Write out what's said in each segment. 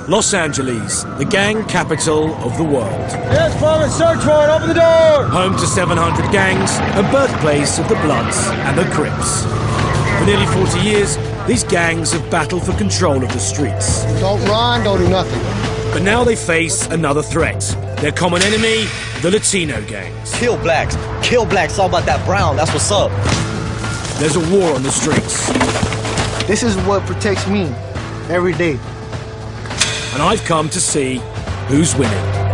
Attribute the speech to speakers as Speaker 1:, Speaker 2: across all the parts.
Speaker 1: Los Angeles, the gang capital of the world.
Speaker 2: Yes, Foreman, search warrant, open the door!
Speaker 1: Home to 700 gangs, a birthplace of the Bloods and the Crips. For nearly 40 years, these gangs have battled for control of the streets.
Speaker 3: Don't run, don't do nothing.
Speaker 1: But now they face another threat. Their common enemy, the Latino gangs.
Speaker 4: Kill blacks, all about that brown, that's what's up.
Speaker 1: There's a war on the streets.
Speaker 3: This is what protects me every day.
Speaker 1: And I've come to see who's winning.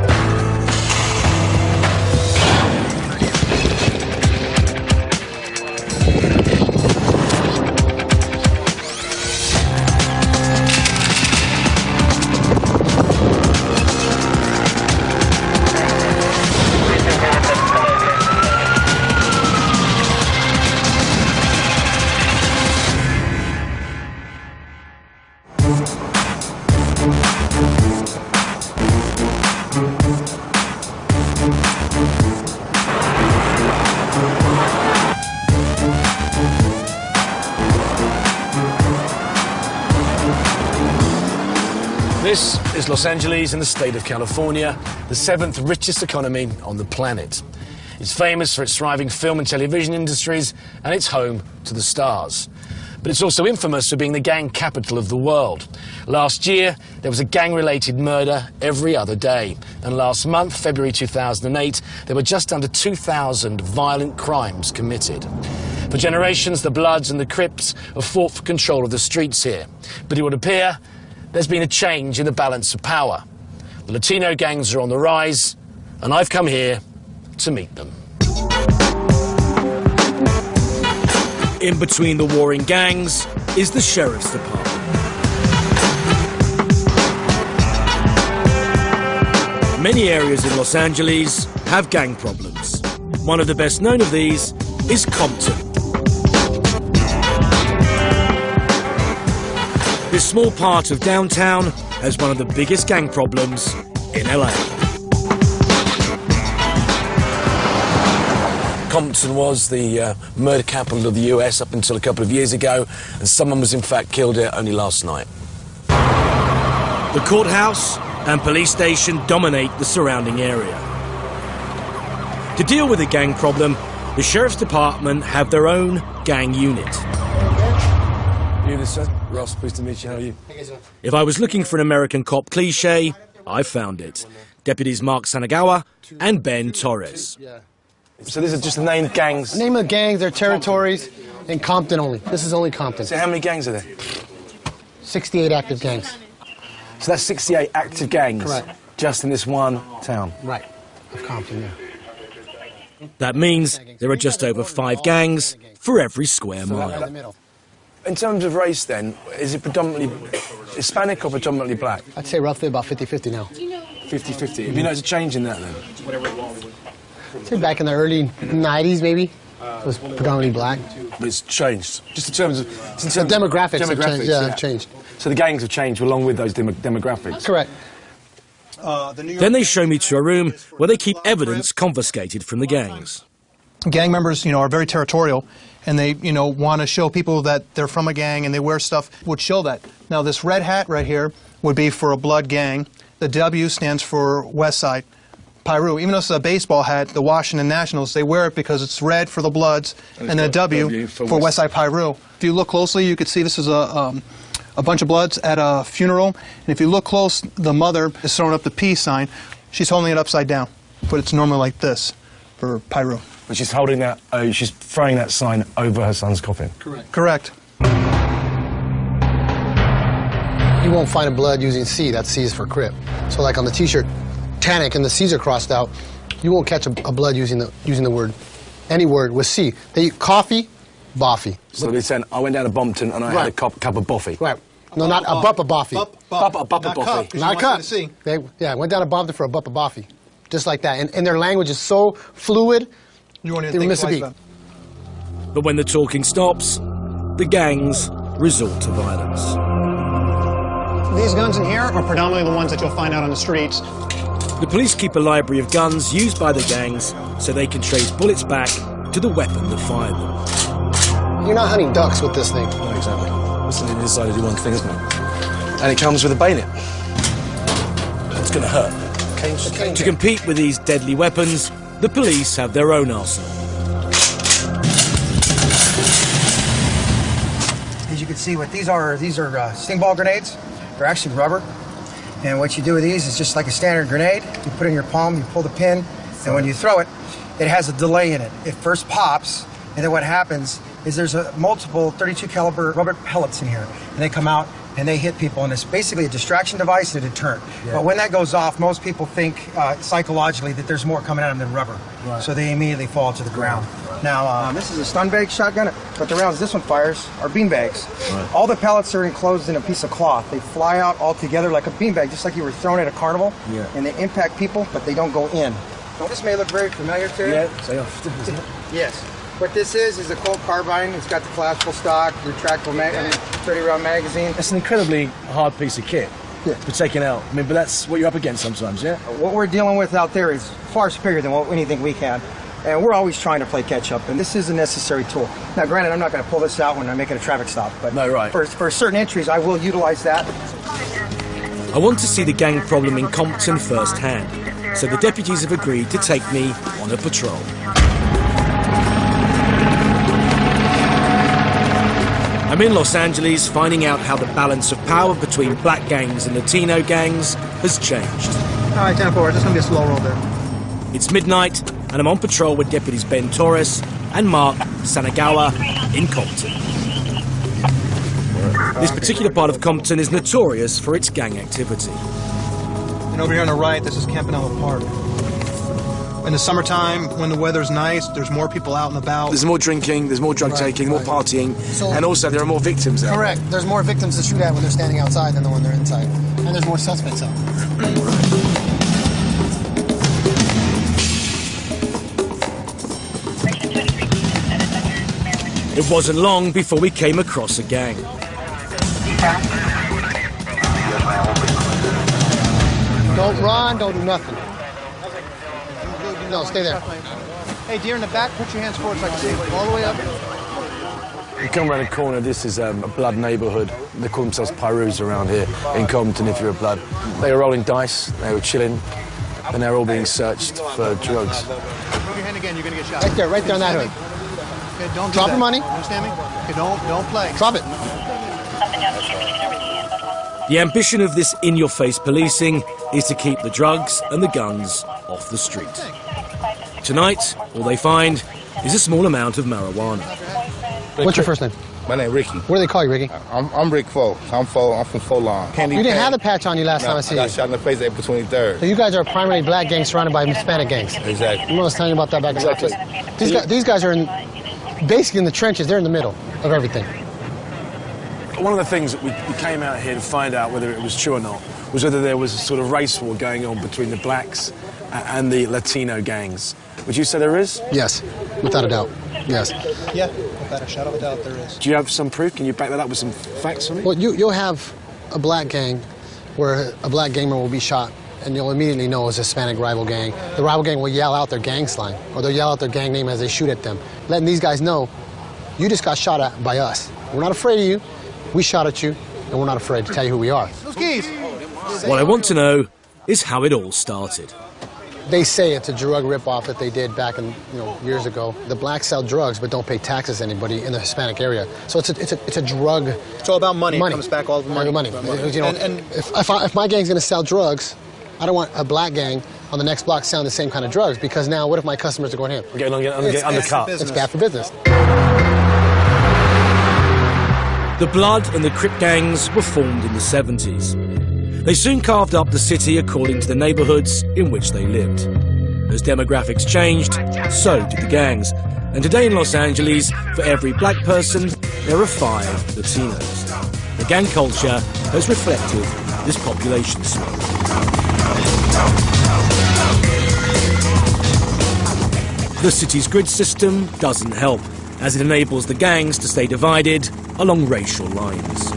Speaker 1: This is Los Angeles in the state of California, the 7th richest economy on the planet. It's famous for its thriving film and television industries, and it's home to the stars. But it's also infamous for being the gang capital of the world. Last year, there was a gang-related murder every other day. And last month, February 2008, there were just under 2,000 violent crimes committed. For generations, the Bloods and the Crips have fought for control of the streets here. But it would appear there's been a change in the balance of power. The Latino gangs are on the rise, and I've come here to meet them. In between the warring gangs is the Sheriff's Department. Many areas in Los Angeles have gang problems. One of the best known of these is Compton. This small part of downtown has one of the biggest gang problems in LA. Compton was the murder capital of the US up until a couple of years ago, and someone was in fact killed here only last night. The courthouse and police station dominate the surrounding area. To deal with the gang problem, the Sheriff's Department have their own gang unit. Sir. Ross, pleased to meet you. How are you? If I was looking for an American cop cliche, I found it. Deputies Mark Sanagawa and Ben Torres. So these are just the named gangs?
Speaker 3: The name of the gangs, their territories, in Compton only. This is only Compton.
Speaker 1: So how many gangs are there?
Speaker 3: 68 active gangs.
Speaker 1: So that's 68 active gangs?
Speaker 3: Correct.
Speaker 1: Just in this one town?
Speaker 3: Right, of Compton, yeah. That
Speaker 1: means there are just over 5 gangs for every square mile. In terms of race, then, is it predominantly Hispanic or predominantly black?
Speaker 3: I'd say roughly about 50-50 now.
Speaker 1: 50-50. Have you noticed a change in that, then?
Speaker 3: I'd say back in the early 90s, maybe, it was predominantly black.
Speaker 1: But it's changed, just in terms of...
Speaker 3: The demographics have changed, have changed.
Speaker 1: So the gangs have changed along with those demographics?
Speaker 3: Correct.
Speaker 1: Then they show me to a room where they keep evidence confiscated from the gangs.
Speaker 5: Gang members, are very territorial, and they, want to show people that they're from a gang, and they wear stuff would show that. Now, this red hat right here would be for a blood gang. The W stands for West Side Piru. Even though it's a baseball hat, the Washington Nationals, they wear it because it's red for the Bloods, and a W for West Side Piru. If you look closely, you could see this is a bunch of Bloods at a funeral, and if you look close, the mother is throwing up the peace sign. She's holding it upside down, but it's normally like this for Piru.
Speaker 1: But she's holding that, she's throwing that sign over her son's coffin.
Speaker 5: Correct. Correct.
Speaker 3: You won't find a blood using C. That C is for Crip. So like on the T-shirt, Tannic, and the C's are crossed out, you won't catch a blood using the word, any word with C. They eat coffee, boffy.
Speaker 1: So they said, I went down to Bompton and I had a cup of boffy.
Speaker 3: Right. No, not a bup of boffy.
Speaker 1: Bup of boffy.
Speaker 3: Not a cup. Went down to Bompton for a bup of boffy. Just like that. And their language is so fluid.
Speaker 5: You won't even think twice about it.
Speaker 1: But when the talking stops, the gangs resort to violence.
Speaker 6: These guns in here are predominantly the ones that you'll find out on the streets.
Speaker 1: The police keep a library of guns used by the gangs so they can trace bullets back to the weapon that fired them.
Speaker 3: You're not hunting ducks with this thing.
Speaker 1: No, exactly. Listen, they decided to do one thing, isn't it? And it comes with a bayonet. going to hurt. To compete with these deadly weapons, the police have their own arsenal.
Speaker 7: As you can see, what these are sting ball grenades. They're actually rubber. And what you do with these is just like a standard grenade. You put it in your palm, you pull the pin, and when you throw it, it has a delay in it. It first pops, and then what happens is there's multiple 32 caliber rubber pellets in here, and they come out and they hit people, and it's basically a distraction device and a deterrent. Yeah. But when that goes off, most people think psychologically that there's more coming at them than rubber, right. So they immediately fall to the ground. Right. Now, this is a stun bag shotgun, but the rounds this one fires are bean bags. Right. All the pellets are enclosed in a piece of cloth. They fly out all together like a bean bag, just like you were thrown at a carnival, yeah. And they impact people, but they don't go in. Now, this may look very familiar to you.
Speaker 1: Yeah, say off.
Speaker 7: Yes. What this is a Colt carbine. It's got the collapsible stock, retractable 30-round magazine.
Speaker 1: It's an incredibly hard piece of kit for taking out. I mean, but that's what you're up against sometimes, yeah?
Speaker 7: What we're dealing with out there is far superior than anything we can. And we're always trying to play catch-up, and this is a necessary tool. Now, granted, I'm not going to pull this out when I'm making a traffic stop, but
Speaker 1: no, right.
Speaker 7: for certain entries, I will utilize that.
Speaker 1: I want to see the gang problem in Compton firsthand, so the deputies have agreed to take me on a patrol. I'm in Los Angeles finding out how the balance of power between black gangs and Latino gangs has changed.
Speaker 5: All right, 10-4, it's just going to be a slow roll there.
Speaker 1: It's midnight, and I'm on patrol with deputies Ben Torres and Mark Sanagawa in Compton. This particular part of Compton is notorious for its gang activity.
Speaker 5: And over here on the right, this is Campanella Park. In the summertime, when the weather's nice, there's more people out and about.
Speaker 1: There's more drinking, there's more drug taking, more partying, and also there are more victims there.
Speaker 3: Correct. There's more victims to shoot at when they're standing outside than when they're inside. And there's more suspects out.
Speaker 1: It wasn't long before we came across a gang.
Speaker 3: Don't run, don't do nothing. No, stay there.
Speaker 5: Hey, deer in the back, put your hands forward so I can see it. All the way up.
Speaker 1: You come around the corner, this is a blood neighbourhood. They call themselves Pyrus around here in Compton, if you're a blood. They were rolling dice, they were chilling, and they're all being searched for drugs.
Speaker 5: Move your hand again, you're going to get shot.
Speaker 3: Right there on that hood.
Speaker 5: Okay, don't
Speaker 3: drop your money.
Speaker 5: You understand me? Okay, don't play.
Speaker 3: Drop it.
Speaker 1: The ambition of this in-your-face policing is to keep the drugs and the guns off the street. Tonight, all they find is a small amount of marijuana.
Speaker 3: What's your first name?
Speaker 8: My name is Ricky.
Speaker 3: What do they call you, Ricky?
Speaker 8: I'm Rick Foe. I'm from Folon.
Speaker 3: You didn't have the patch on you last time I see you.
Speaker 8: I got shot in the face April 23rd.
Speaker 3: So you guys are primarily black gangs surrounded by Hispanic gangs.
Speaker 8: Exactly.
Speaker 3: You know I was telling you about that back in the office? These guys are basically in the trenches. They're in the middle of everything.
Speaker 1: One of the things that we came out here to find out whether it was true or not was whether there was a sort of race war going on between the blacks and the Latino gangs. Would you say there is?
Speaker 3: Yes, without a doubt. Yes.
Speaker 5: Yeah, without a shadow of a doubt there is.
Speaker 1: Do you have some proof? Can you back that up with some facts for me?
Speaker 3: Well, you'll have a black gang where a black gamer will be shot, and you'll immediately know it's a Hispanic rival gang. The rival gang will yell out their gang slang, or they'll yell out their gang name as they shoot at them, letting these guys know, you just got shot at by us. We're not afraid of you. We shot at you, and we're not afraid to tell you who we are.
Speaker 5: Those keys.
Speaker 1: What I want to know is how it all started.
Speaker 3: They say it's a drug ripoff that they did back in years ago. The blacks sell drugs but don't pay taxes to anybody in the Hispanic area. So it's a drug.
Speaker 5: It's all about money. It comes back all the money.
Speaker 3: If my gang's going to sell drugs, I don't want a black gang on the next block selling the same kind of drugs, because now what if my customers are going here?
Speaker 1: Getting undercut.
Speaker 3: It's bad for business.
Speaker 1: The Blood and the Crip gangs were formed in the 70s. They soon carved up the city according to the neighborhoods in which they lived. As demographics changed, so did the gangs. And today in Los Angeles, for every black person, there are 5 Latinos. The gang culture has reflected this population swell. The city's grid system doesn't help, as it enables the gangs to stay divided along racial lines.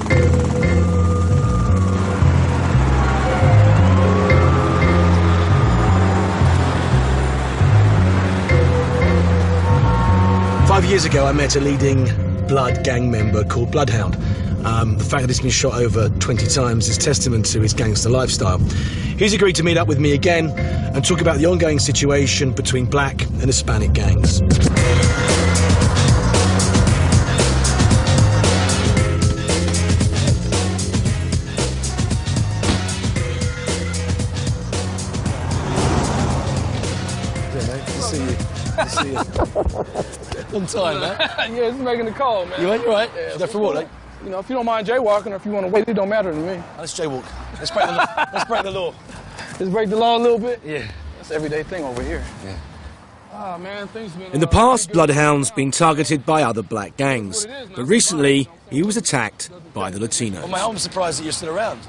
Speaker 1: Five years ago, I met a leading Blood gang member called Bloodhound. The fact that he's been shot over 20 times is testament to his gangster lifestyle. He's agreed to meet up with me again and talk about the ongoing situation between black and Hispanic gangs. Long time, man.
Speaker 2: Yeah, just making the call, man.
Speaker 1: You right?
Speaker 2: Yeah,
Speaker 1: Should go for a walk, eh?
Speaker 2: You know, if you don't mind jaywalking or if you want to wait, it don't matter to me.
Speaker 1: Let's jaywalk. Let's break the law. Let's break the law.
Speaker 2: Just break the law a little bit?
Speaker 1: Yeah.
Speaker 2: That's an everyday thing over here.
Speaker 1: Yeah.
Speaker 2: Ah, man, things been...
Speaker 1: In the past, Bloodhound's been targeted by other black gangs, but recently he was attacked by the Latinos. Well, mate, I'm surprised that you're still around.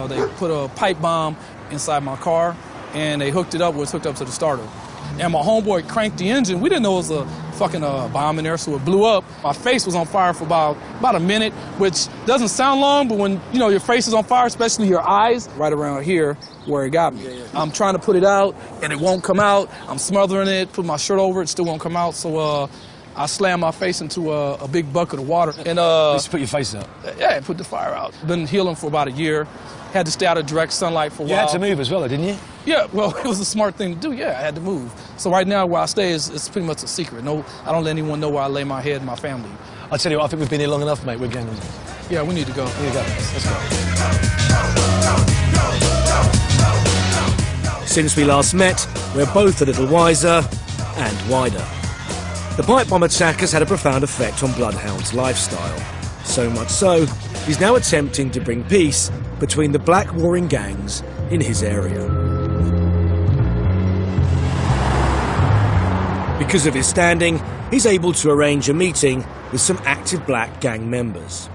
Speaker 2: They put a pipe bomb inside my car, and they hooked it up, was hooked up to the starter. And my homeboy cranked the engine. We didn't know it was a fucking bomb in there, so it blew up. My face was on fire for about a minute, which doesn't sound long, but when, you know, your face is on fire, especially your eyes, right around here where it got me. I'm trying to put it out, and it won't come out. I'm smothering it, put my shirt over it, still won't come out, so I slammed my face into a big bucket of water. And
Speaker 1: Just put your face out.
Speaker 2: Yeah, it put the fire out. Been healing for about a year. Had to stay out of direct sunlight for a while.
Speaker 1: You had to move as well, though, didn't you?
Speaker 2: Yeah, well, it was a smart thing to do. Yeah, I had to move. So right now, where I stay it's pretty much a secret. No, I don't let anyone know where I lay my head and my family.
Speaker 1: I tell you what, I think we've been here long enough, mate. We're going.
Speaker 2: Yeah, we need to go.
Speaker 1: Here you go. Let's go. Since we last met, we're both a little wiser and wider. The pipe bomb attack has had a profound effect on Bloodhound's lifestyle. So much so, he's now attempting to bring peace between the black warring gangs in his area. Because of his standing, he's able to arrange a meeting with some active black gang members.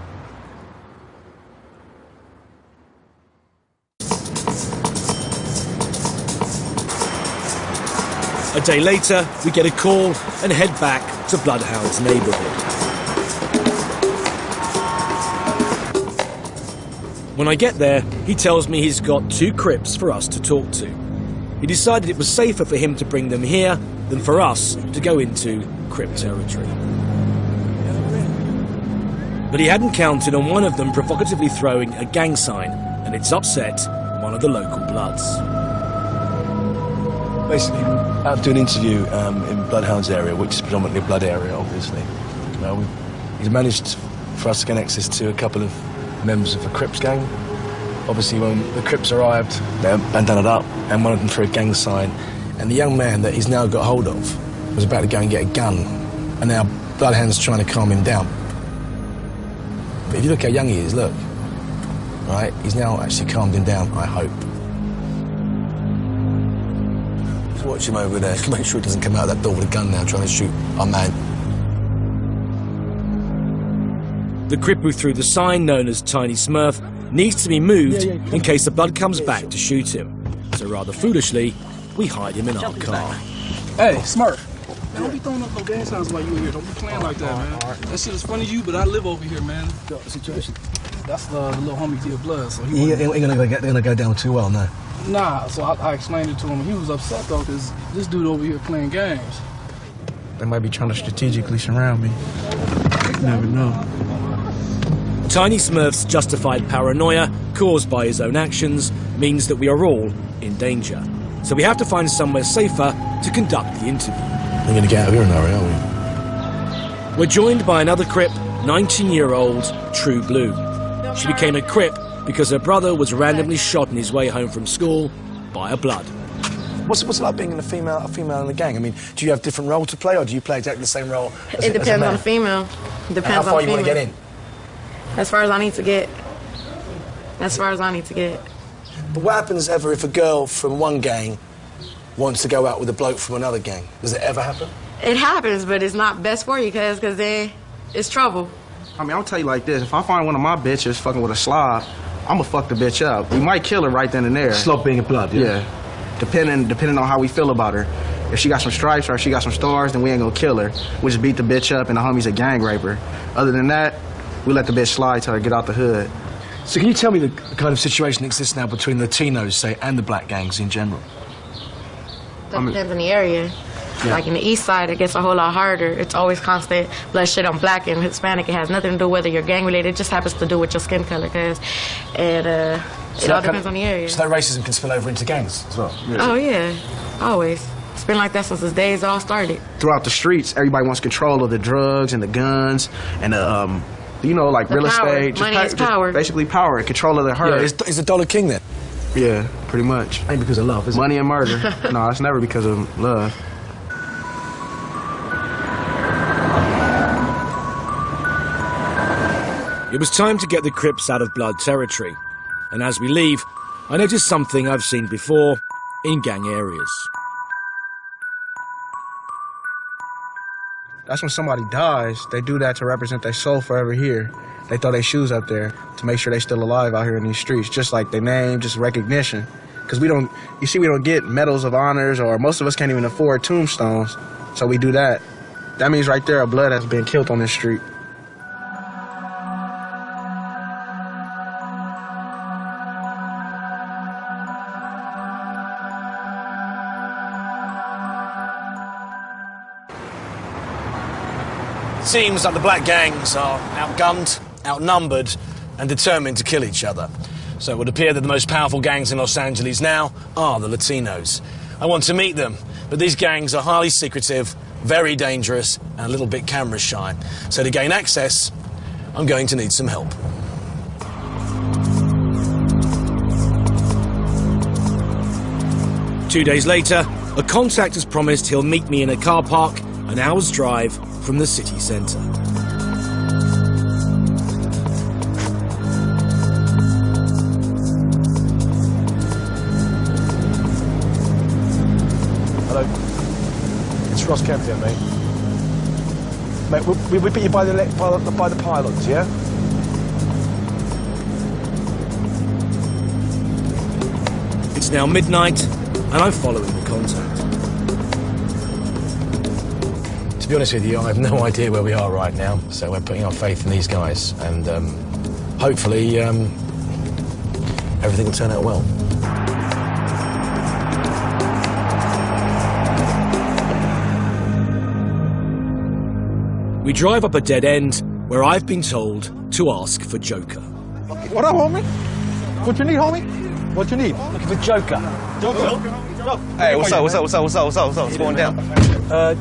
Speaker 1: A day later, we get a call and head back to Bloodhound's neighbourhood. When I get there, he tells me he's got 2 Crips for us to talk to. He decided it was safer for him to bring them here than for us to go into Crip territory. But he hadn't counted on one of them provocatively throwing a gang sign, and it's upset one of the local Bloods.
Speaker 9: Basically, out to do an interview in Bloodhound's area, which is predominantly a blood area, obviously. He's managed for us to gain access to a couple of members of the Crips gang. Obviously, when the Crips arrived, they bandanaed up, and one of them threw a gang sign. And the young man that he's now got hold of was about to go and get a gun, and now Bloodhound's trying to calm him down. But if you look how young he is, look, right? He's now actually calmed him down, I hope. Just watch him over there. Make sure he doesn't come out of that door with a gun now, trying to shoot our man.
Speaker 1: The Crip who threw the sign, known as Tiny Smurf, needs to be moved in case the Blood comes back to shoot him. So rather foolishly, we hide him in our car.
Speaker 2: Hey, Smurf. Man, don't be throwing up no gang signs while you in here. Don't be playing like that, man. That shit is funny to you, but I live over here, man.
Speaker 1: Situation.
Speaker 2: That's the little homie to your blood, so
Speaker 1: he ain't gonna go down too well, no.
Speaker 2: Nah, so I explained it to him. He was upset, though, because this dude over here playing games.
Speaker 10: They might be trying to strategically surround me. You never know.
Speaker 1: Tiny Smurf's justified paranoia, caused by his own actions, means that we are all in danger. So we have to find somewhere safer to conduct the interview.
Speaker 9: We're going to get out of here in a hurry, are we?
Speaker 1: We're joined by another Crip, 19-year-old True Blue. She became a Crip because her brother was randomly shot on his way home from school by a Blood.
Speaker 9: What's it like being a female in the gang? I mean, do you have different roles to play, or do you play exactly the same role as
Speaker 11: It depends on the female.
Speaker 9: Depends how far
Speaker 11: on
Speaker 9: you want to get in?
Speaker 11: As far as I need to get. As far as I need to get.
Speaker 9: But what happens ever if a girl from one gang wants to go out with a bloke from another gang? Does it ever happen?
Speaker 11: It happens, but it's not best for you, because then it's trouble.
Speaker 10: I mean, I'll tell you like this. If I find one of my bitches fucking with a slob, I'm gonna fuck the bitch up. We might kill her right then and there.
Speaker 9: Slob being a Blood,
Speaker 10: yeah. Depending on how we feel about her. If she got some stripes or if she got some stars, then we ain't gonna kill her. We just beat the bitch up and the homie's a gang raper. Other than that, we let the bitch slide till her get out the hood.
Speaker 9: So can you tell me the kind of situation that exists now between the Latinos, say, and the black gangs in general?
Speaker 11: That depends on the area.
Speaker 1: Yeah.
Speaker 11: Like in the East Side, it gets a whole lot harder. It's always constant bloodshed on black and Hispanic. It has nothing to do whether you're gang related. It just happens to do with your skin color, cause it all depends on the area.
Speaker 1: So that racism can spill over into gangs as well.
Speaker 11: Really? Oh yeah, always. It's been like that since the days it all started.
Speaker 10: Throughout the streets, everybody wants control of the drugs and the guns and the you know, like
Speaker 11: the
Speaker 10: real
Speaker 11: power.
Speaker 10: estate.
Speaker 11: Money is power.
Speaker 10: Basically power and control of the herd.
Speaker 1: Yeah, is the dollar king then?
Speaker 10: Yeah, pretty much.
Speaker 1: Ain't because of love, is it?
Speaker 10: Money and murder. No, it's never because of love.
Speaker 1: It was time to get the Crips out of blood territory. And as we leave, I noticed something I've seen before in gang areas.
Speaker 10: That's when somebody dies, they do that to represent their soul forever here. They throw their shoes up there to make sure they're still alive out here in these streets, just like their name, just recognition. Because we don't get medals of honors, or most of us can't even afford tombstones, so we do that. That means right there a blood has been killed on this street.
Speaker 1: Seems like the black gangs are outgunned, outnumbered, and determined to kill each other. So it would appear that the most powerful gangs in Los Angeles now are the Latinos. I want to meet them, but these gangs are highly secretive, very dangerous, and a little bit camera shy. So to gain access, I'm going to need some help. Two days later, a contact has promised he'll meet me in a car park an hour's drive from the city centre.
Speaker 9: Hello. It's Ross Kemp here, mate. Mate, we put you by the pylons, yeah?
Speaker 1: It's now midnight, and I'm following the contact. To be honest with you, I have no idea where we are right now, so we're putting our faith in these guys, and hopefully everything will turn out well. We drive up a dead end where I've been told to ask for Joker.
Speaker 12: What up, homie? What you need, homie? What you need?
Speaker 1: Looking for Joker.
Speaker 4: Hey, what's up? What's going down?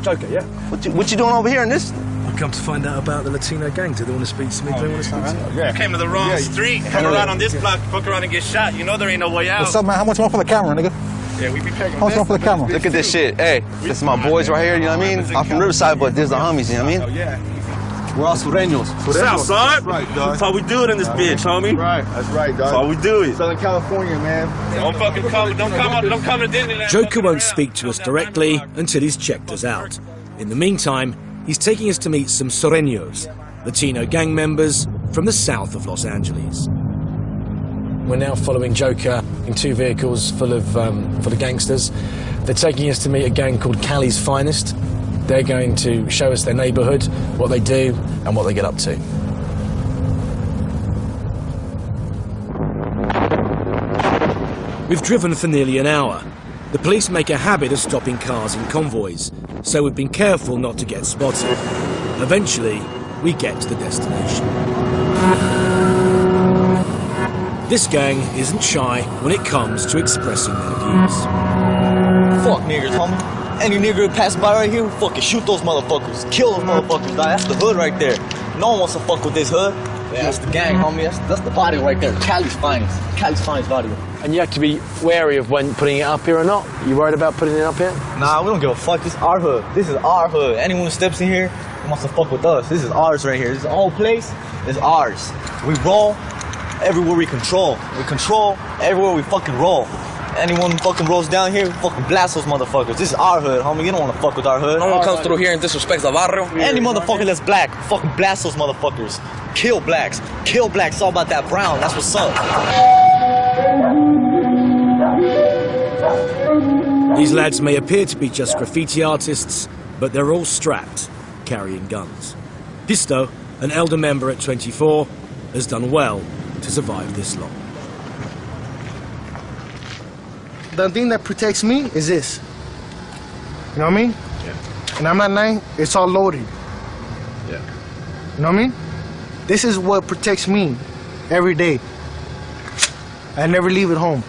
Speaker 1: Joker, yeah?
Speaker 4: What you doing over here in this?
Speaker 1: I've come to find out about the Latino gang. Do they want to speak to me? Do they want to speak to me?
Speaker 13: You came to the wrong street. Fuck around on this block, fuck around and get shot. You know there ain't no way out.
Speaker 12: What's up, man? How much you want for the camera, nigga?
Speaker 13: Yeah, we be paying.
Speaker 12: How much you want for the camera?
Speaker 4: Look at this shit. Hey, this is my boys right here, you know what I mean? I'm from Riverside, but this is the homies, you know what I mean?
Speaker 13: Oh, yeah.
Speaker 4: We're all Sureños.
Speaker 13: Southside? Right, dog. That's how we do it in this bitch, homie.
Speaker 8: Right, that's right, dog.
Speaker 13: That's how we do it.
Speaker 8: Southern California, man.
Speaker 13: Don't fucking come, don't come to Disneyland.
Speaker 1: Joker won't speak to us directly until he's checked us out. In the meantime, he's taking us to meet some Sureños, Latino gang members from the south of Los Angeles. We're now following Joker in two vehicles full of gangsters. They're taking us to meet a gang called Cali's Finest. They're going to show us their neighbourhood, what they do, and what they get up to. We've driven for nearly an hour. The police make a habit of stopping cars in convoys, so we've been careful not to get spotted. Eventually, we get to the destination. This gang isn't shy when it comes to expressing their views.
Speaker 4: Fuck niggers, homie. Any nigger pass by right here, we fucking shoot those motherfuckers. Kill those motherfuckers, dog. That's the hood right there. No one wants to fuck with this hood. Yeah, that's the gang, homie. That's the body right there. Cali's Finest. Cali's Finest body.
Speaker 1: And you have to be wary of when putting it up here or not? You worried about putting it up here?
Speaker 4: Nah, we don't give a fuck. This is our hood. This is our hood. Anyone who steps in here wants to fuck with us. This is ours right here. This whole place is ours. We roll everywhere we control. We control everywhere we fucking roll. Anyone who fucking rolls down here, we fucking blast those motherfuckers. This is our hood, homie. You don't want to fuck with our hood.
Speaker 14: No one comes through here and disrespects the barrio.
Speaker 4: Any motherfucker that's black, fucking blast those motherfuckers. Kill blacks. Kill blacks. It's all about that brown. That's what's up.
Speaker 1: These lads may appear to be just graffiti artists, but they're all strapped, carrying guns. Pisto, an elder member at 24, has done well to survive this long.
Speaker 15: The thing that protects me is this. You know what I mean?
Speaker 1: Yeah.
Speaker 15: and I'm at night, it's all loaded.
Speaker 9: Yeah.
Speaker 15: You know what I mean? This is what protects me every day. I never leave it home.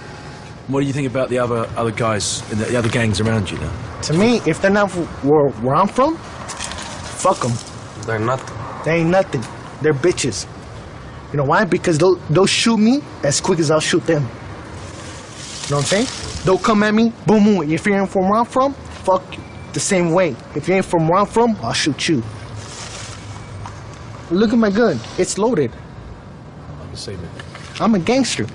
Speaker 9: What do you think about the other guys and the other gangs around you now?
Speaker 15: To me, if they're not where I'm from, fuck them.
Speaker 14: They're nothing.
Speaker 15: They ain't nothing. They're bitches. You know why? Because they'll shoot me as quick as I'll shoot them. You know what I'm saying? They'll come at me, boom, boom. If you ain't from where I'm from, fuck you. The same way. If you ain't from where I'm from, I'll shoot you. Look at my gun. It's loaded. I'm a gangster.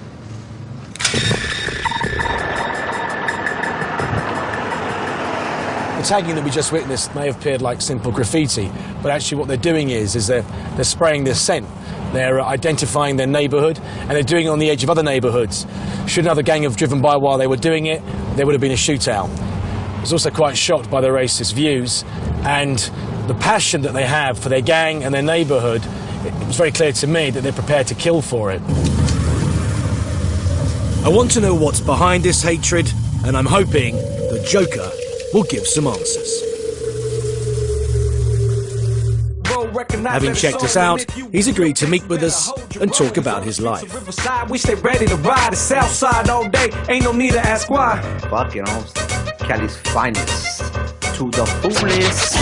Speaker 1: The tagging that we just witnessed may have appeared like simple graffiti, but actually what they're doing is they're spraying their scent. They're identifying their neighbourhood, and they're doing it on the edge of other neighbourhoods. Should another gang have driven by while they were doing it, there would have been a shootout. I was also quite shocked by their racist views and the passion that they have for their gang and their neighbourhood. It was very clear to me that they're prepared to kill for it. I want to know what's behind this hatred, and I'm hoping the Joker will give some answers. Having checked us out, he's agreed to meet with us and talk about his life.
Speaker 16: We stay ready to ride the south side all day. Ain't no need to ask why.
Speaker 17: Fuck, you know, Cali's finest to the fullest.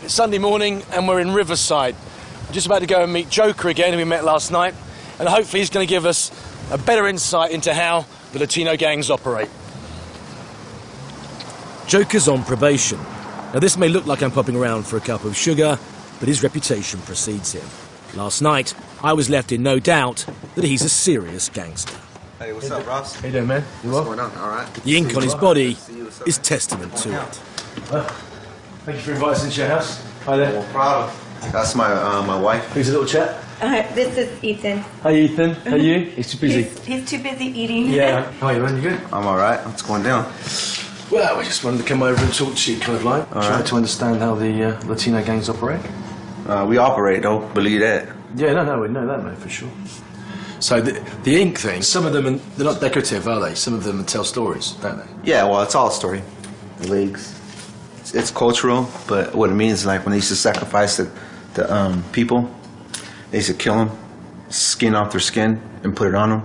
Speaker 1: It's Sunday morning and we're in Riverside. We're just about to go and meet Joker again, who we met last night, and hopefully he's going to give us a better insight into how the Latino gangs operate.
Speaker 9: Joker's on probation. Now, this may look like I'm popping around for a cup of sugar, but his reputation precedes him. Last night, I was left in no doubt that he's a serious gangster.
Speaker 4: Hey, what's up, Ross?
Speaker 9: How you doing, man? You
Speaker 4: What's
Speaker 9: well?
Speaker 4: going on? All right.
Speaker 9: The ink on his body is testament to it.
Speaker 1: Thank you for inviting us into your house. Hi there.
Speaker 4: No problem. That's my wife.
Speaker 1: Who's a little chap?
Speaker 18: This is Ethan.
Speaker 1: Hi, Ethan. How are you? He's too busy.
Speaker 18: He's too busy eating.
Speaker 1: Yeah. How are you, man? You good?
Speaker 4: I'm all right. What's going down?
Speaker 9: Well, we just wanted to come over and talk to you, kind of like, try to understand how the Latino gangs operate.
Speaker 4: We operate, though. Believe that.
Speaker 9: Yeah, no, we know that, mate, for sure. So the ink thing, some of them, they're not decorative, are they? Some of them tell stories, don't they?
Speaker 4: Yeah, well, it's all a story. The leagues. It's cultural, but what it means is like when they used to sacrifice the people, they used to kill them, skin off their skin, and put it on them.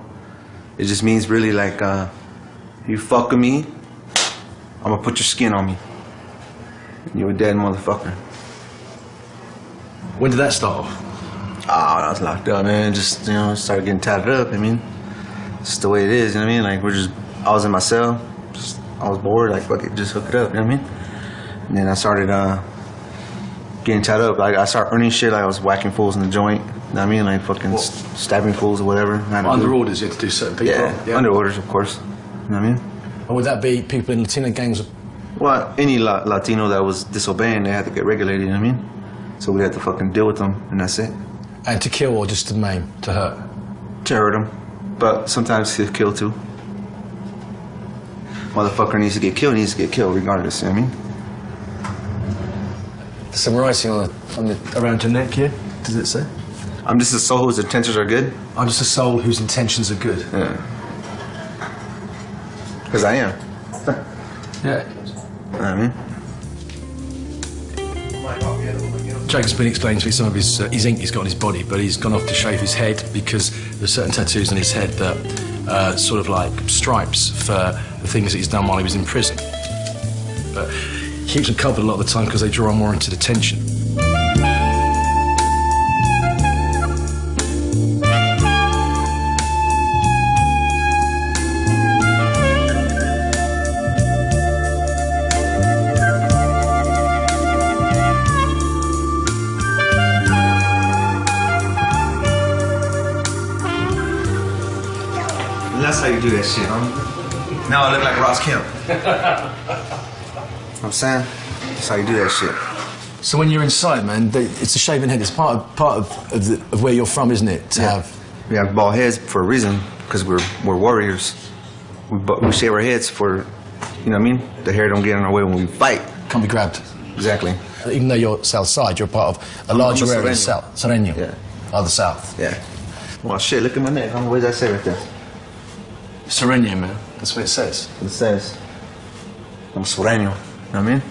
Speaker 4: It just means really like, you fuck with me, I'm gonna put your skin on me. You're a dead motherfucker.
Speaker 9: When did that start off?
Speaker 4: Oh, I was locked up, man. Just, you know, started getting tatted up. I mean, it's just the way it is, you know what I mean? Like, I was in my cell, I was bored, like, fuck it, just hook it up, you know what I mean? And then I started getting tied up. Like, I started earning shit. Like, I was whacking fools in the joint. You know what I mean? Like, fucking stabbing fools or whatever.
Speaker 9: Under orders, you had to do certain people?
Speaker 4: Yeah, under orders, of course. You know what I mean?
Speaker 1: Or would that be people in Latino gangs?
Speaker 4: Well, any Latino that was disobeying, they had to get regulated, you know what I mean? So we had to fucking deal with them, and that's it.
Speaker 1: And to kill or just to maim, to hurt?
Speaker 4: To hurt them. But sometimes to kill, too. Motherfucker needs to get killed, regardless, you know what I mean?
Speaker 1: Some writing around your neck here, does it say?
Speaker 4: I'm just a soul whose intentions are good.
Speaker 1: I'm just a soul whose intentions are good.
Speaker 4: Yeah. Because I am.
Speaker 1: Yeah.
Speaker 4: You know what I mean?
Speaker 9: Jake's been explaining to me some of his ink he's got on his body, but he's gone off to shave his head because there's certain tattoos on his head that sort of like stripes for the things that he's done while he was in prison. But he keeps them covered a lot of the time because they draw him more into detention.
Speaker 4: That's how you do that shit, huh? Now I look like Ross Kemp. I'm saying? That's how you do that shit.
Speaker 1: So when you're inside, man, it's a shaven head. It's part of where you're from, isn't it?
Speaker 4: We have bald heads for a reason, because we're warriors. We shave our heads for, you know what I mean? The hair don't get in our way when we fight.
Speaker 1: Can't be grabbed.
Speaker 4: Exactly.
Speaker 1: Even though you're South Side, you're part of a larger area of the South. Sereno.
Speaker 4: Yeah.
Speaker 1: Oh, the South.
Speaker 4: Yeah. Well, shit, look at my neck. What does that say right there?
Speaker 1: Sereno, man. That's what it says.
Speaker 4: It says, I'm sureño. You know what I mean?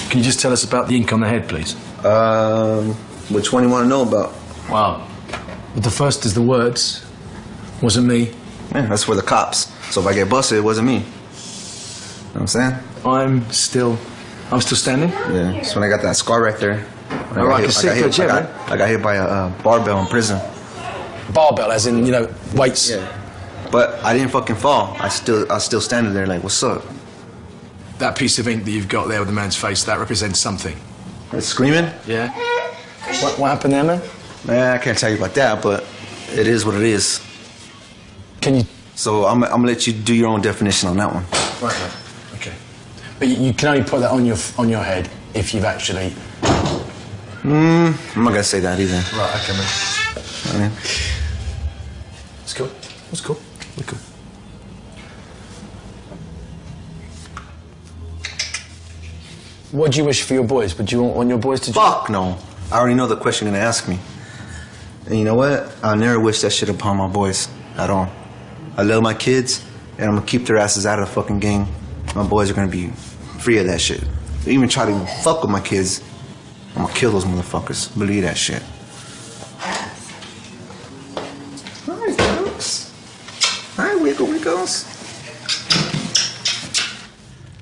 Speaker 1: Can you just tell us about the ink on the head, please?
Speaker 4: Which one you want to know about?
Speaker 1: Wow. But the first is the words. Wasn't me.
Speaker 4: Yeah, that's for the cops. So if I get busted, it wasn't me. You know what I'm saying?
Speaker 1: I'm still standing?
Speaker 4: Yeah, that's when I got that scar right there.
Speaker 1: All right,
Speaker 4: I got hit by a barbell in prison.
Speaker 1: Barbell, as in, you know, weights?
Speaker 4: Yeah. But I didn't fucking fall. I was still standing there like, what's up?
Speaker 1: That piece of ink that you've got there with the man's face, that represents something.
Speaker 4: It's screaming?
Speaker 1: Yeah. What happened there, man?
Speaker 4: Man, I can't tell you about that, but it is what it is.
Speaker 1: Can you...
Speaker 4: So I'm gonna let you do your own definition on that one.
Speaker 1: Right, right. Okay. But you can only put that on your head if you've actually...
Speaker 4: I'm not gonna say that either.
Speaker 1: Right, okay, man.
Speaker 4: I mean,
Speaker 1: it's cool. It's cool. We're cool. What do you wish for your boys? Would you want your boys to...
Speaker 4: Fuck no. I already know the question you're gonna ask me. And you know what? I'll never wish that shit upon my boys at all. I love my kids, and I'm gonna keep their asses out of the fucking gang. My boys are gonna be free of that shit. If they even try to fuck with my kids, I'm gonna kill those motherfuckers. Believe that shit. Alright, folks. Alright, wiggles.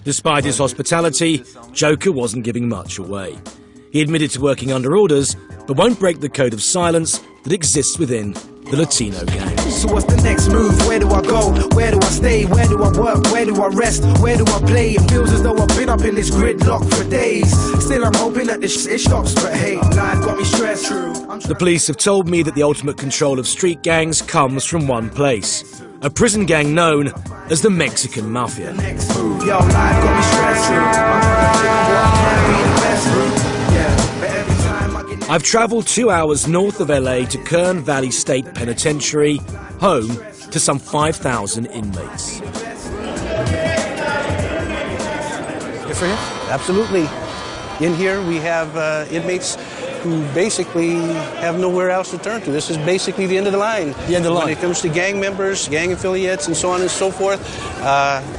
Speaker 19: Despite his hospitality, Joker wasn't giving much away. He admitted to working under orders, but won't break the code of silence that exists within the Latino gang.
Speaker 16: So what's the next move? Where do I go? Where do I stay? Where do I work? Where do I rest? Where do I play? It feels as though I've been up in this gridlock for days. Still I'm hoping that this shit stops, but hey, life got me stressed.
Speaker 19: The police have told me that the ultimate control of street gangs comes from one place. A prison gang known as the Mexican Mafia.
Speaker 16: Next move, yo, life got me stressed. I'm trying to figure out how to be the best route. Yeah, but every time I get...
Speaker 19: I've travelled 2 hours north of LA to Kern Valley State Penitentiary, home to some 5,000 inmates.
Speaker 20: Good for you? Absolutely. In here we have inmates who basically have nowhere else to turn to. This is basically the end of the line.
Speaker 1: The end of the line.
Speaker 20: When it comes to gang members, gang affiliates, and so on and so forth,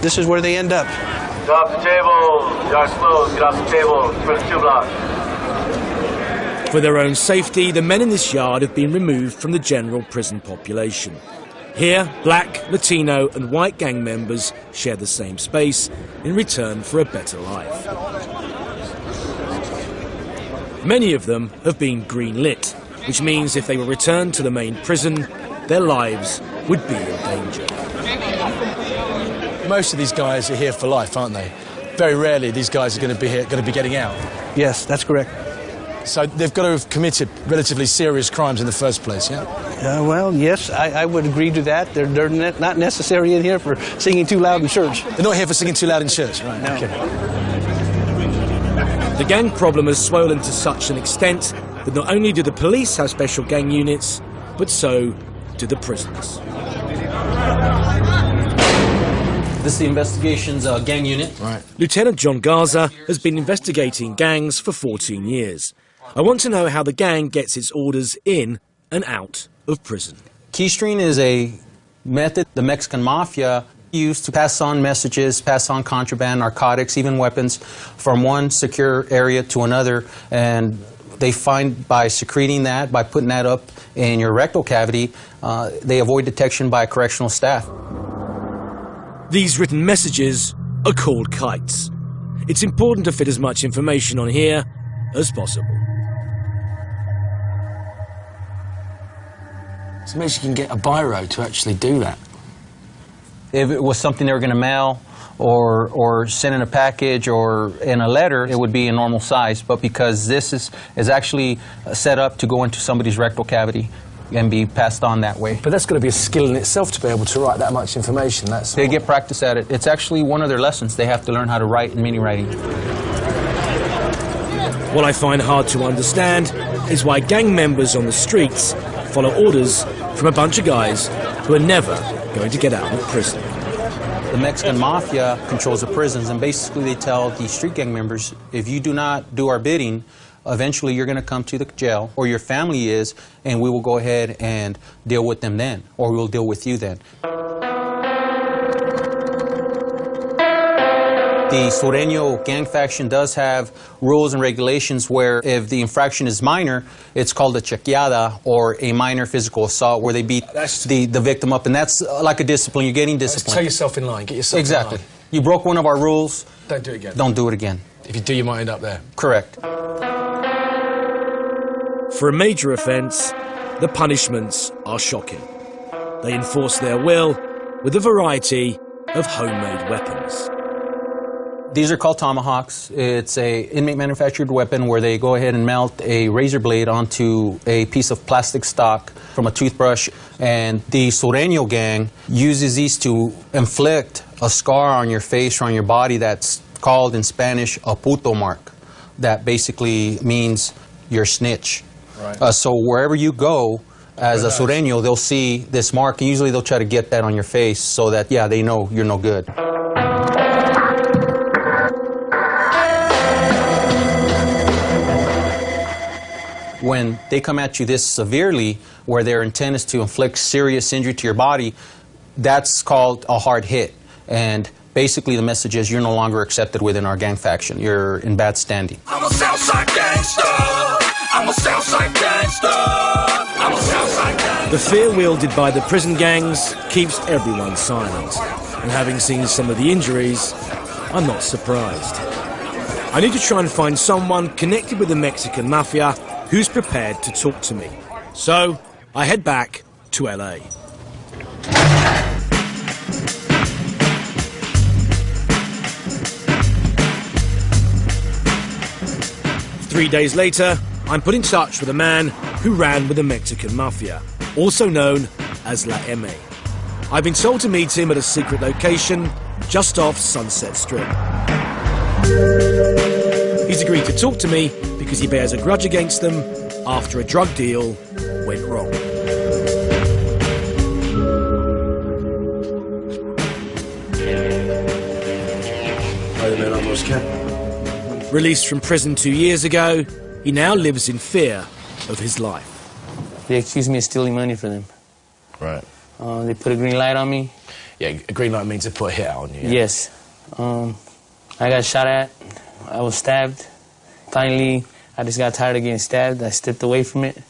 Speaker 20: this is where they end up.
Speaker 13: Get off the table. Yard's closed. Get off the table. For the 2 blocks.
Speaker 19: For their own safety, the men in this yard have been removed from the general prison population. Here, black, Latino and white gang members share the same space in return for a better life. Many of them have been green-lit, which means if they were returned to the main prison, their lives would be in danger.
Speaker 1: Most of these guys are here for life, aren't they? Very rarely these guys are going to be getting out.
Speaker 20: Yes, that's correct.
Speaker 1: So they've got to have committed relatively serious crimes in the first place, yeah?
Speaker 20: Well, yes, I would agree to that. They're not necessary in here for singing too loud in church.
Speaker 1: They're not here for singing too loud in church, right?
Speaker 20: No.
Speaker 1: Okay.
Speaker 19: The gang problem has swollen to such an extent that not only do the police have special gang units, but so do the prisons.
Speaker 21: This is the investigation's gang unit.
Speaker 1: Right.
Speaker 19: Lieutenant John Garza has been investigating gangs for 14 years. I want to know how the gang gets its orders in and out of prison.
Speaker 21: Keystream is a method the Mexican Mafia used to pass on messages, pass on contraband, narcotics, even weapons from one secure area to another. And they find by secreting that, by putting that up in your rectal cavity, they avoid detection by correctional staff.
Speaker 19: These written messages are called kites. It's important to fit as much information on here as possible.
Speaker 1: So maybe you can get a biro to actually do that.
Speaker 21: If it was something they were going to mail or send in a package or in a letter, it would be a normal size. But because this is actually set up to go into somebody's rectal cavity and be passed on that way.
Speaker 1: But that's got to be a skill in itself to be able to write that much information.
Speaker 21: They get practice at it. It's actually one of their lessons. They have to learn how to write in mini writing.
Speaker 19: What I find hard to understand is why gang members on the streets follow orders from a bunch of guys who are never going to get out of prison.
Speaker 21: The Mexican Mafia controls the prisons, and basically they tell the street gang members, if you do not do our bidding, eventually you're going to come to the jail, or your family is, and we will go ahead and deal with them then, or we'll deal with you then. The Sureño gang faction does have rules and regulations where if the infraction is minor, it's called a chequeada, or a minor physical assault, where they beat the victim up. And that's like a discipline. You're getting discipline.
Speaker 1: Tell yourself in line. Get yourself in line.
Speaker 21: Exactly. You broke one of our rules.
Speaker 1: Don't do it again.
Speaker 21: Don't do it again.
Speaker 1: If you do, you might end up there.
Speaker 21: Correct.
Speaker 19: For a major offence, the punishments are shocking. They enforce their will with a variety of homemade weapons.
Speaker 21: These are called tomahawks. It's a inmate manufactured weapon where they go ahead and melt a razor blade onto a piece of plastic stock from a toothbrush. And the Sureño gang uses these to inflict a scar on your face or on your body that's called in Spanish a puto mark. That basically means you're snitch.
Speaker 1: Right.
Speaker 21: So wherever you go as a Sureño, they'll see this mark, and usually they'll try to get that on your face so that, yeah, they know you're no good. When they come at you this severely, where their intent is to inflict serious injury to your body, that's called a hard hit. And basically the message is you're no longer accepted within our gang faction. You're in bad standing.
Speaker 6: I'm a Southside gangster. I'm a Southside gangster. I'm a Southside gangster.
Speaker 19: The fear wielded by the prison gangs keeps everyone silent. And having seen some of the injuries, I'm not surprised. I need to try and find someone connected with the Mexican mafia who's prepared to talk to me. So, I head back to LA. Three days later, I'm put in touch with a man who ran with the Mexican mafia, also known as La M. I've been told to meet him at a secret location just off Sunset Strip. He's agreed to talk to me because he bears a grudge against them after a drug deal went wrong.
Speaker 1: Hi there, man. I'm Ross Kemp.
Speaker 19: Released from prison 2 years ago, he now lives in fear of his life.
Speaker 22: They accused me of stealing money for them.
Speaker 1: Right.
Speaker 22: They put a green light on me.
Speaker 1: Yeah, a green light means to put a hit out on you. Yeah?
Speaker 22: Yes. I got shot at. I was stabbed. Finally, I just got tired of getting stabbed. I stepped away from it.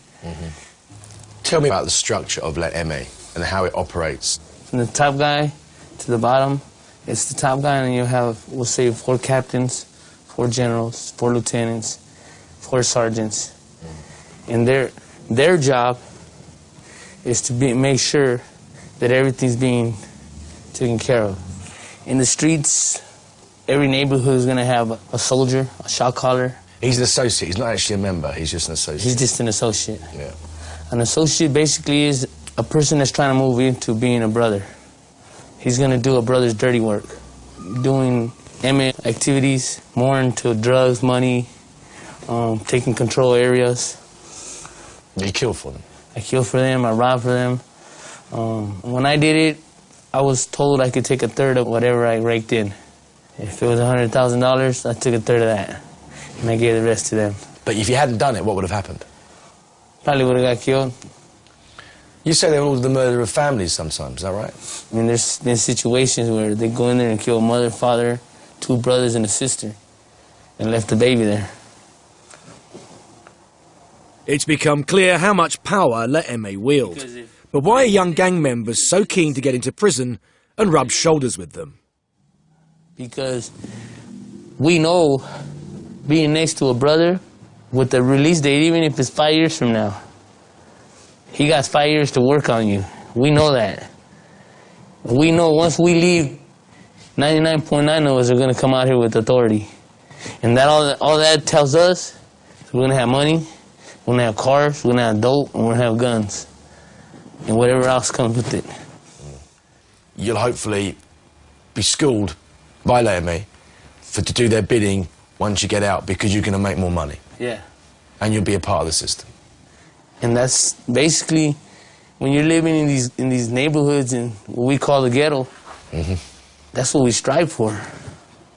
Speaker 1: Tell me about the structure of La M and how it operates.
Speaker 22: From the top guy to the bottom, it's the top guy, and then you have, we'll say, 4 captains, 4 generals, 4 lieutenants, 4 sergeants. And their job is to make sure that everything's being taken care of. In the streets, every neighborhood is going to have a soldier, a shot caller.
Speaker 1: He's an associate. He's not actually a member. He's just an associate.
Speaker 22: He's just an associate.
Speaker 1: Yeah.
Speaker 22: An associate basically is a person that's trying to move into being a brother. He's going to do a brother's dirty work, doing MA activities, more into drugs, money, taking control areas.
Speaker 1: You kill for them?
Speaker 22: I kill for them. I rob for them. When I did it, I was told I could take a third of whatever I raked in. If it was $100,000, I took a third of that, and I gave the rest to them.
Speaker 1: But if you hadn't done it, what would have happened?
Speaker 22: Probably would have got killed.
Speaker 1: You say they were all the murder of families sometimes, is that right?
Speaker 22: I mean, there's been situations where they go in there and kill a mother, father, 2 brothers, and a sister, and left the baby there.
Speaker 19: It's become clear how much power La M wield. But why are young gang members so keen to get into prison and rub shoulders with them?
Speaker 22: Because we know being next to a brother with the release date, even if it's 5 years from now, he got 5 years to work on you. We know that. We know once we leave, 99.9 of us are going to come out here with authority. And that all that tells us is we're going to have money, we're going to have cars, we're going to have dope, and we're going to have guns. And whatever else comes with it.
Speaker 1: You'll hopefully be schooled by La M to do their bidding once you get out because you're going to make more money.
Speaker 22: Yeah.
Speaker 1: And you'll be a part of the system.
Speaker 22: And that's basically, when you're living in these neighborhoods in what we call the ghetto, that's what we strive for.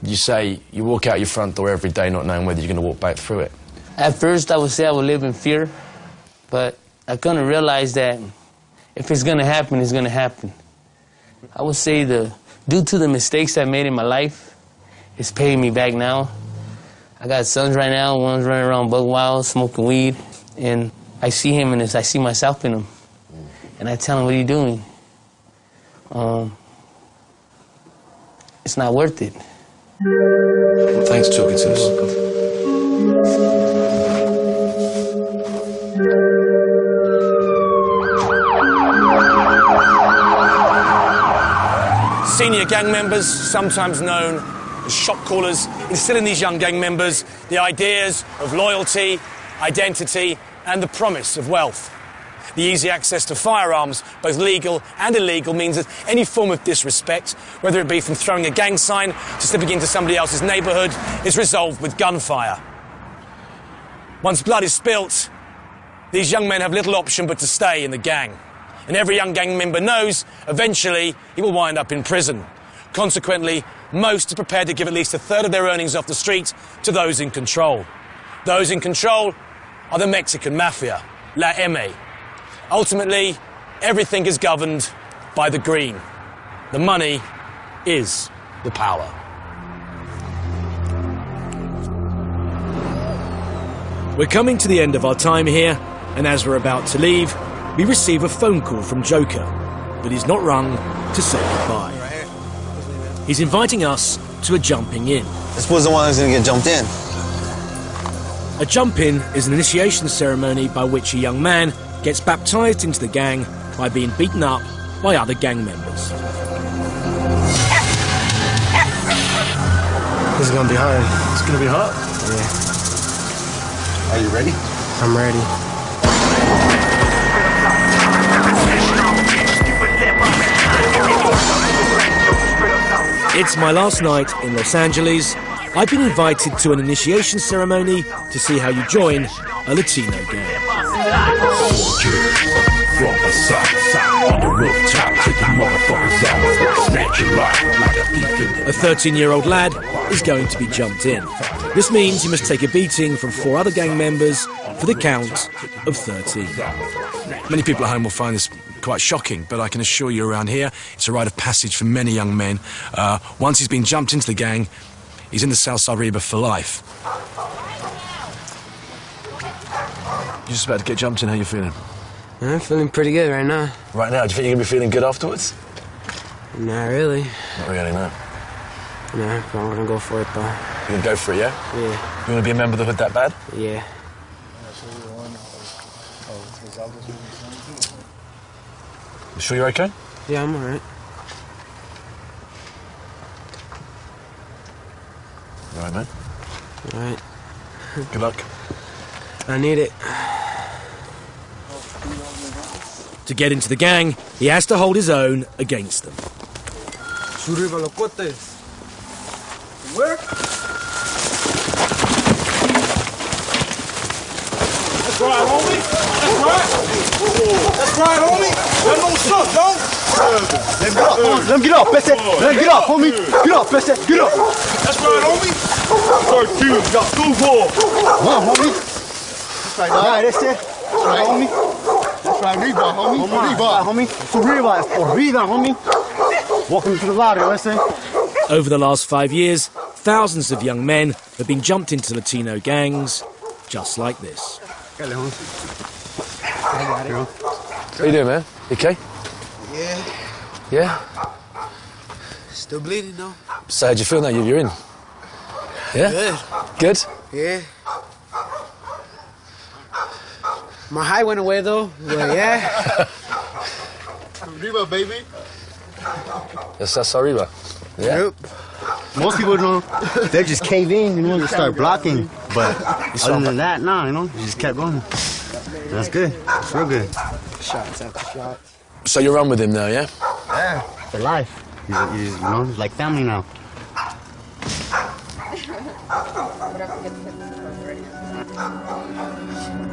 Speaker 1: You say you walk out your front door every day not knowing whether you're going to walk back through it.
Speaker 22: At first, I would say I would live in fear, but I kind of realized that if it's going to happen, it's going to happen. I would say due to the mistakes I made in my life it's paying me back now. I got sons right now. One's running around buck wild, smoking weed, and I see him and I see myself in him. And I tell him, what are you doing? It's not worth it.
Speaker 9: Well, thanks for talking to us.
Speaker 1: Senior gang members, sometimes known as shop callers, instill in these young gang members the ideas of loyalty, identity, and the promise of wealth. The easy access to firearms, both legal and illegal, means that any form of disrespect, whether it be from throwing a gang sign to slipping into somebody else's neighbourhood, is resolved with gunfire. Once blood is spilt, these young men have little option but to stay in the gang. And every young gang member knows, eventually, he will wind up in prison. Consequently, most are prepared to give at least a third of their earnings off the street to those in control. Those in control are the Mexican mafia, La M. Ultimately, everything is governed by the green. The money is the power.
Speaker 19: We're coming to the end of our time here, and as we're about to leave, we receive a phone call from Joker, but he's not rung to say goodbye. He's inviting us to a jumping in.
Speaker 4: This was the one who's gonna get jumped in.
Speaker 19: A jump-in is an initiation ceremony by which a young man gets baptized into the gang by being beaten up by other gang members.
Speaker 10: This is gonna be hard.
Speaker 9: It's gonna be hard?
Speaker 10: Yeah.
Speaker 9: Are you ready?
Speaker 10: I'm ready.
Speaker 19: It's my last night in Los Angeles. I've been invited to an initiation ceremony to see how you join a Latino gang. A 13-year-old lad is going to be jumped in. This means he must take a beating from 4 other gang members for the count of 13.
Speaker 1: Many people at home will find this quite shocking, but I can assure you around here, it's a rite of passage for many young men. Once he's been jumped into the gang, he's in the Southside Reba for life.
Speaker 9: You're just about to get jumped in. How you feeling?
Speaker 5: I'm feeling pretty good right now.
Speaker 9: Right now? Do you think you're going to be feeling good afterwards?
Speaker 5: Not really.
Speaker 9: Not really, no.
Speaker 5: Nah, but I'm gonna go for it though.
Speaker 9: You're going to go for it, yeah?
Speaker 5: Yeah.
Speaker 9: You want to be a member of the hood that bad?
Speaker 5: Yeah.
Speaker 9: You sure you're okay?
Speaker 5: Yeah, I'm alright.
Speaker 9: You alright, man?
Speaker 5: Alright.
Speaker 9: Good luck.
Speaker 5: I need it.
Speaker 19: To get into the gang, he has to hold his own against them.
Speaker 12: Where? That's right, homie. That's right. That's right, homie. That no suck, dog.
Speaker 15: Let him get up, homie. Let him get up, Bessie. Let him get up, homie. Get up, Bessie. Get up.
Speaker 12: That's right, homie. First two, got 2 balls.
Speaker 15: Come on, homie. That's right, dog. That's it. That's right, homie. That's right, rebound, homie. Rebound, homie. To rebound. For rebound, homie. Welcome to the lottery, let's say.
Speaker 19: Over the last 5 years, thousands of young men have been jumped into Latino gangs just like this.
Speaker 5: I got it.
Speaker 9: How you doing, man? You okay?
Speaker 5: Yeah.
Speaker 9: Yeah?
Speaker 5: Still bleeding though.
Speaker 9: So how'd you feel now you're in? Yeah?
Speaker 5: Good.
Speaker 9: Good?
Speaker 5: Yeah. My high went away though. But yeah.
Speaker 15: Arriba, baby.
Speaker 9: That's arriba. Yeah.
Speaker 15: Yep. Most people don't. They just cave in, you know, they start blocking. But other than that, nah, you know, you just kept going. That's good. It's real good.
Speaker 5: Shots after shots.
Speaker 9: So you're on with him now, yeah?
Speaker 15: Yeah. For life. He's, you know, he's like family now.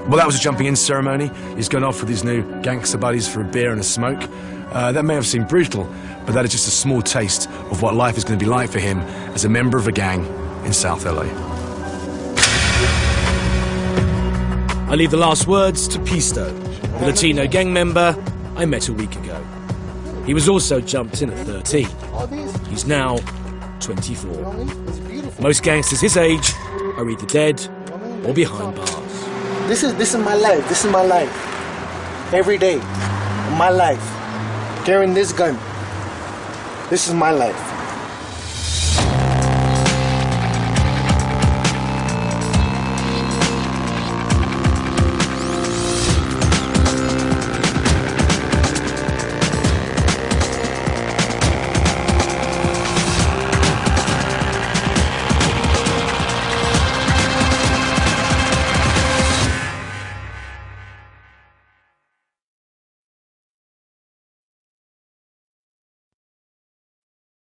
Speaker 1: Well, that was a jumping in ceremony. He's gone off with his new gangster buddies for a beer and a smoke. That may have seemed brutal, but that is just a small taste of what life is going to be like for him as a member of a gang in South LA.
Speaker 19: I leave the last words to Pisto, the Latino gang member I met a week ago. He was also jumped in at 13. He's now 24. Most gangsters his age are either dead or behind bars.
Speaker 15: This is my life. This is my life. Every day, my life. Carrying this gun. This is my life.